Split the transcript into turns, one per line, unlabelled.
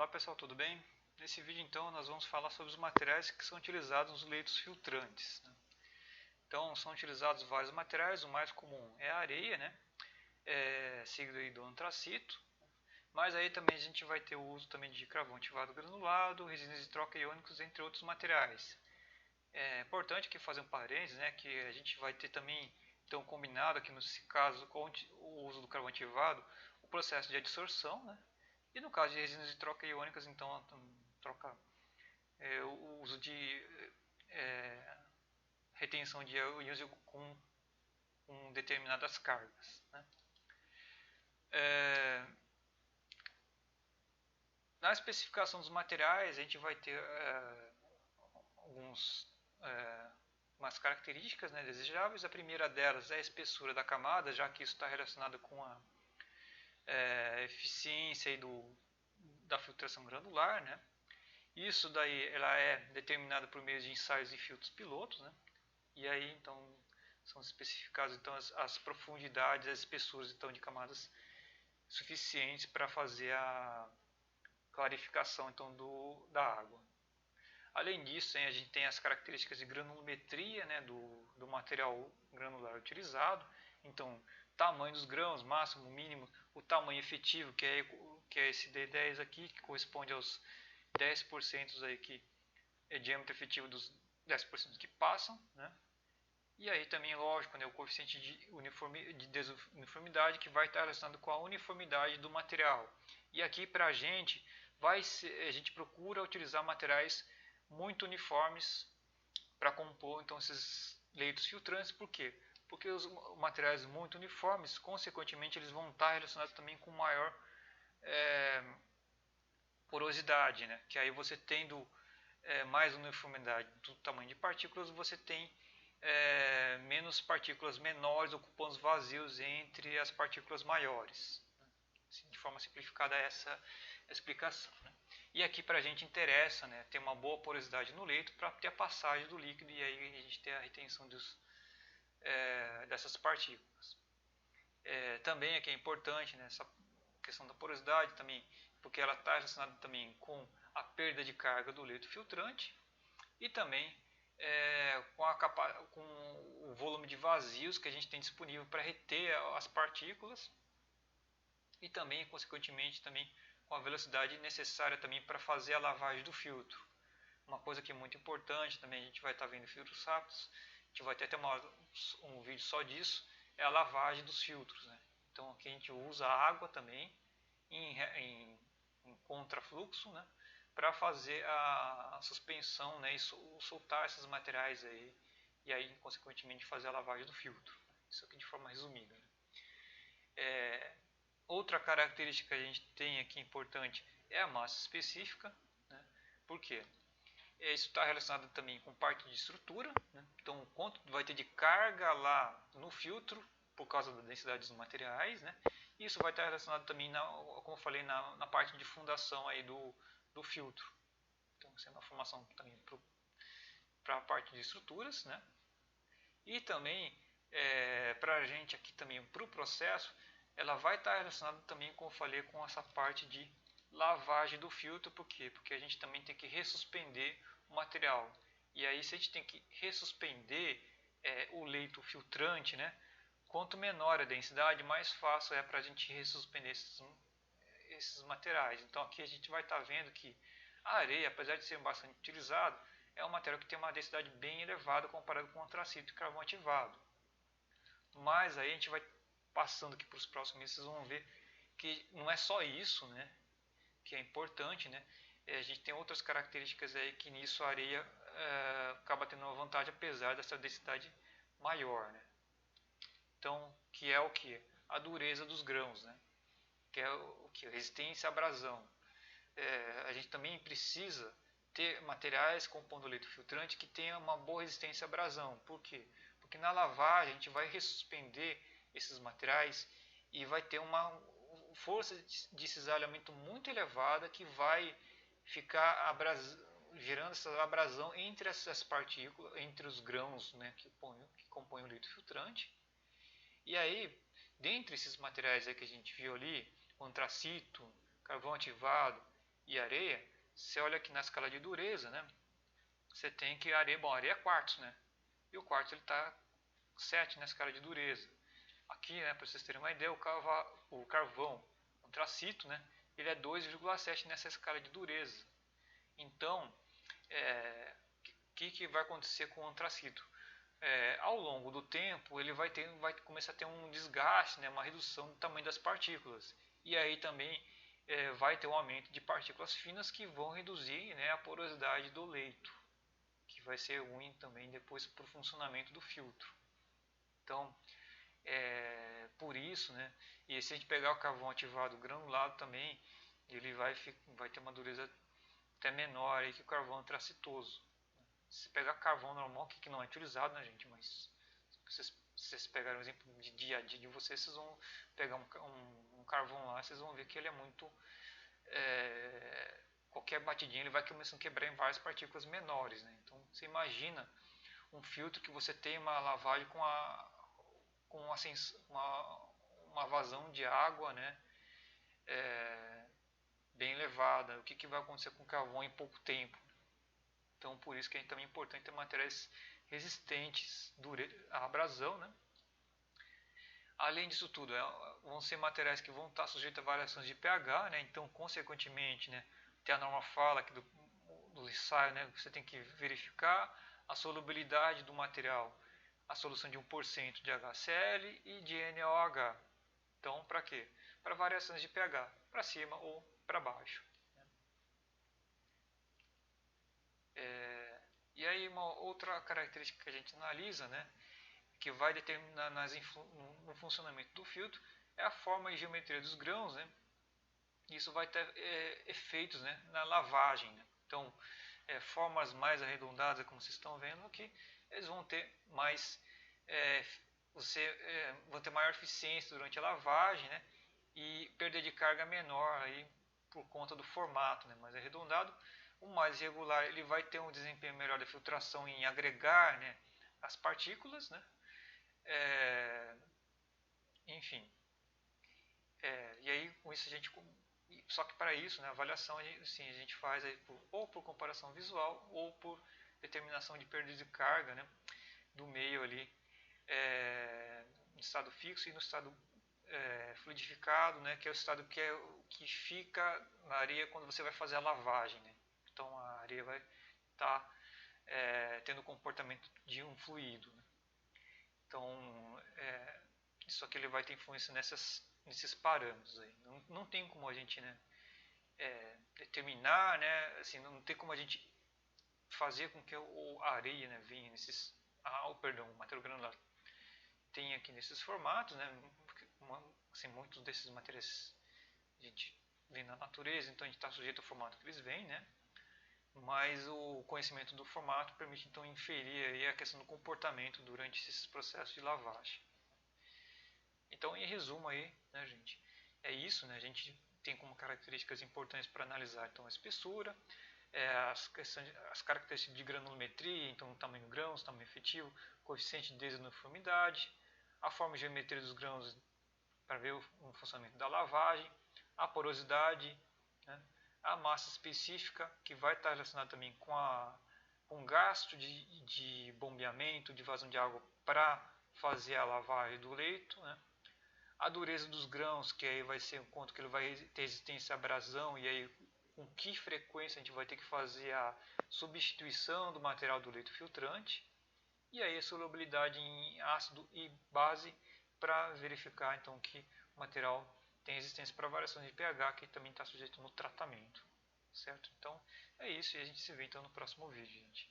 Olá pessoal, tudo bem? Nesse vídeo então nós vamos falar sobre os materiais que são utilizados nos leitos filtrantes, né? Então são utilizados vários materiais, o mais comum é a areia, né? Seguido aí do antracito, mas aí também a gente vai ter o uso também de carvão ativado granulado, resinas de troca iônicos, entre outros materiais. É importante aqui fazer um parênteses, né? Que a gente vai ter também, então combinado aqui nesse caso com o uso do carvão ativado, o processo de adsorção, né? E no caso de resinas de troca iônicas, então troca, o uso de é, retenção de íons com determinadas cargas, né? Na especificação dos materiais, a gente vai ter umas características, né, desejáveis. A primeira delas é a espessura da camada, já que isso está relacionado com a eficiência da filtração granular, né? Isso daí ela é determinada por meio de ensaios e filtros pilotos, né? E aí então são especificadas então as profundidades, as espessuras então de camadas suficientes para fazer a clarificação então da água. Além disso, a gente tem as características de granulometria, né, do material granular utilizado. Então, tamanho dos grãos, máximo, mínimo, o tamanho efetivo, que é esse D10 aqui, que corresponde aos 10% aí que é diâmetro efetivo dos 10% que passam, né? E aí também, lógico, né, o coeficiente de desuniformidade, que vai estar relacionado com a uniformidade do material. E aqui para a gente procura utilizar materiais muito uniformes para compor então esses leitos filtrantes. Por quê? Porque os materiais muito uniformes, consequentemente, eles vão estar relacionados também com maior porosidade, né? Que aí você tendo mais uniformidade do tamanho de partículas, você tem menos partículas menores ocupando os vazios entre as partículas maiores. De forma simplificada, essa explicação, né? E aqui para a gente interessa, né, ter uma boa porosidade no leito para ter a passagem do líquido e aí a gente ter a retenção dessas partículas. Também aqui é importante, né, essa questão da porosidade também, porque ela está relacionada também com a perda de carga do leito filtrante e também com o volume de vazios que a gente tem disponível para reter as partículas e também, consequentemente, também com a velocidade necessária também para fazer a lavagem do filtro. Uma coisa que é muito importante também, a gente vai estar vendo filtros rápidos, a gente vai ter até um vídeo só disso, é a lavagem dos filtros, né? Então aqui a gente usa a água também em contrafluxo, né, para fazer a suspensão, né, e soltar esses materiais aí, e aí consequentemente fazer a lavagem do filtro. Isso aqui de forma resumida, né? Outra característica que a gente tem aqui importante é a massa específica, né? Por quê? Isso está relacionado também com parte de estrutura, né? Então quanto vai ter de carga lá no filtro por causa da densidade dos materiais, né? Isso vai estar relacionado também, como eu falei, na parte de fundação aí do filtro. Então isso é uma formação também para a parte de estruturas, né? E também para a gente aqui também para o processo, ela vai estar relacionada também, como eu falei, com essa parte de lavagem do filtro. Por quê? Porque a gente também tem que ressuspender o material. E aí, se a gente tem que ressuspender o leito filtrante, né? Quanto menor a densidade, mais fácil é para a gente ressuspender esses materiais. Então aqui a gente vai estar vendo que a areia, apesar de ser bastante utilizado, é um material que tem uma densidade bem elevada comparado com o antracito e carvão ativado. Mas aí a gente vai passando aqui para os próximos meses, vocês vão ver que não é só isso, né, que é importante, né? A gente tem outras características aí que nisso a areia acaba tendo uma vantagem apesar dessa densidade maior, né? Então, que é o que? A dureza dos grãos, né? Que é o que? Resistência à abrasão. A gente também precisa ter materiais compondo leito filtrante que tenha uma boa resistência à abrasão. Por quê? Porque na lavagem a gente vai ressuspender esses materiais e vai ter uma força de cisalhamento muito elevada que vai ficar gerando essa abrasão entre essas partículas, entre os grãos, né, que compõem o leito filtrante. E aí, dentre esses materiais aí que a gente viu ali, o antracito, carvão ativado e areia, você olha aqui na escala de dureza, né? Você tem que areia, bom, areia é quartzo, né? E o quartzo ele está 7 na escala de dureza. Aqui, né, para vocês terem uma ideia, o carvão antracito, né, ele é 2,7 nessa escala de dureza. Então, o que vai acontecer com o antracito? Ao longo do tempo, ele vai começar a ter um desgaste, né, uma redução do tamanho das partículas. E aí também vai ter um aumento de partículas finas que vão reduzir, né, a porosidade do leito, que vai ser ruim também depois para o funcionamento do filtro. Então, por isso, né, e se a gente pegar o carvão ativado granulado também, ele vai ter uma dureza até menor aí que o carvão antracitoso. Se pegar carvão normal, que não é utilizado, né, gente, mas se vocês pegarem um exemplo de dia a dia de vocês vão pegar um carvão lá, vocês vão ver que ele é muito... qualquer batidinha ele vai começando a quebrar em várias partículas menores, né? Então você imagina um filtro que você tem uma lavagem com uma vazão de água, né, bem elevada. O que vai acontecer com o carvão em pouco tempo? Então por isso que é também importante ter materiais resistentes à abrasão, né? Além disso tudo, vão ser materiais que vão estar sujeitos a variações de pH, né? Então consequentemente, né, tem a norma fala aqui do ensaio, né, você tem que verificar a solubilidade do material, a solução de 1% de HCl e de NaOH. Então, para quê? Para variações de pH, para cima ou para baixo. E aí uma outra característica que a gente analisa, né, que vai determinar no funcionamento do filtro, é a forma e geometria dos grãos, né? Isso vai ter efeitos, né, na lavagem, né? Então, formas mais arredondadas, como vocês estão vendo aqui, eles vão ter mais vão ter maior eficiência durante a lavagem, né? E perda de carga menor aí por conta do formato, né, mais arredondado. O mais irregular, ele vai ter um desempenho melhor da filtração em agregar, né, as partículas, né? Enfim, e aí com isso a gente, só que para isso, né, a avaliação assim, a gente faz aí ou por comparação visual ou por determinação de perda de carga, né, do meio ali, no estado fixo e no estado fluidificado, né, que é o estado que fica na areia quando você vai fazer a lavagem, né? Então a areia vai estar tendo o comportamento de um fluido, né? Então isso aqui ele vai ter influência nesses parâmetros aí. Não tem como a gente, né, determinar, né, assim, não tem como a gente fazer com que a areia, né, venha nesses, o material granular tem aqui nesses formatos, né, porque assim, muitos desses materiais a gente vê na natureza, então a gente está sujeito ao formato que eles vêm, né, mas o conhecimento do formato permite então inferir aí a questão do comportamento durante esses processos de lavagem. Então, em resumo aí, né, gente, é isso, né, a gente tem como características importantes para analisar então a espessura, as características de granulometria, então tamanho grãos, tamanho efetivo, coeficiente de desuniformidade, a forma e geometria dos grãos para ver o funcionamento da lavagem, a porosidade, né, a massa específica, que vai estar relacionada também com o gasto de bombeamento, de vazão de água para fazer a lavagem do leito, né, a dureza dos grãos, que aí vai ser o quanto que ele vai ter resistência à abrasão e aí com que frequência a gente vai ter que fazer a substituição do material do leito filtrante, e aí a solubilidade em ácido e base para verificar então que o material tem resistência para variações de pH, que também está sujeito no tratamento, certo? Então é isso e a gente se vê então no próximo vídeo, gente.